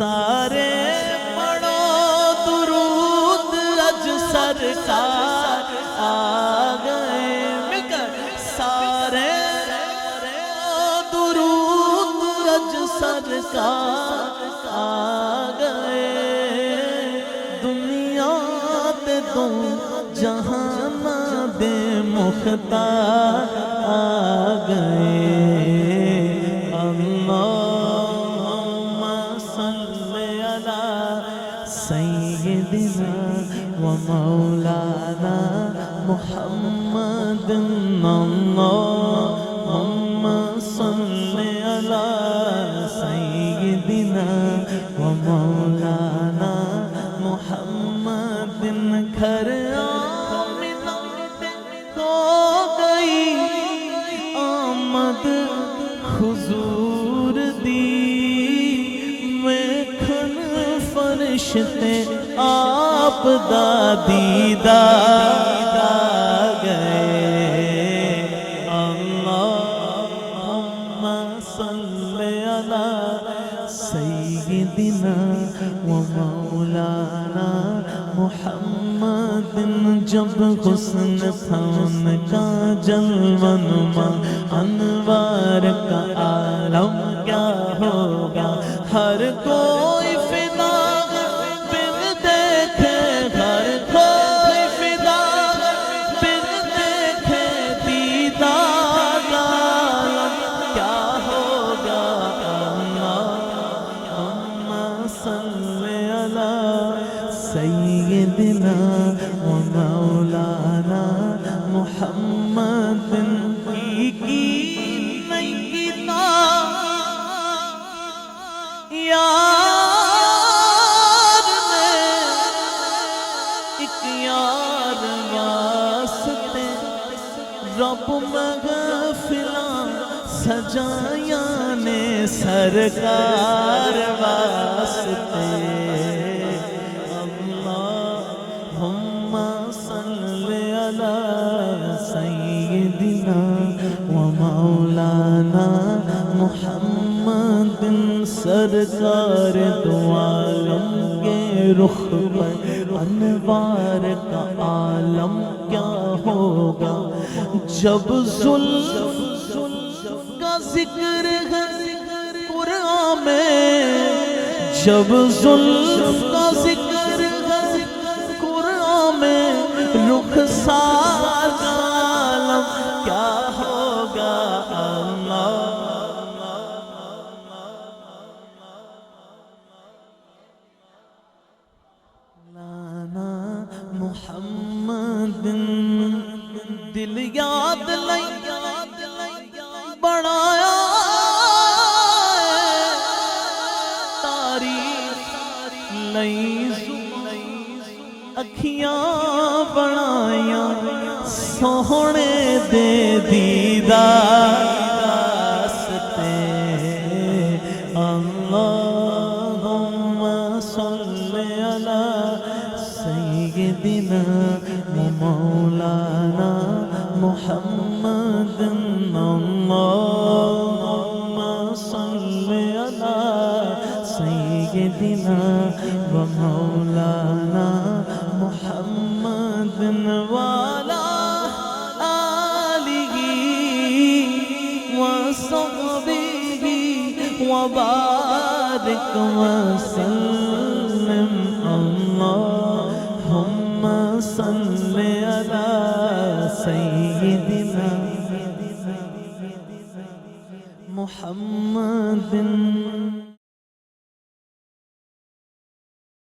سارے پڑھو درود اج سرکار آ گئے سارے درود اج سرکار آ گئے دنیا تے دو جہان دے مختار آ گئے سیدنا و مولانا محمد اللہم صلی علی سیدنا و مولانا محمد گھر آمنہ ہو گئی آمد حضور دی ویکھن فرشتے آپ دا دیدار آ گئے اللہم صلی علی سیدنا و مولانا محمد جب حسن تھا ان کا جلوہ نما انوار کا عالم کیا ہوگا ہر کوئی فدا سیدنا و مولانا محمد کی نہیں گیتا یار نے ایک یار واسطے رب محفلاں سجایاں نے سرکار واسطے سیدنا و مولانا محمد سرکار دو عالم کے رخ پر انوار کا عالم کیا ہوگا جب زلف کا ذکر ہے قرآن میں جب زلف کا ذکر ہے قرآن میں رخسار کا عالم کیا ہوگا لانا محمد دل یاد لئی بڑھایا تاریخ لئی اکھیاں بنایاں سوہنے دے دیدار واسطے اللہم صلی علی سیدنا و مولانا محمد اللہم صلی علی سیدنا و مولانا محمد والا آلہ وصحبہ وبارک وسلم اللہم صلی علی سیدنا محمد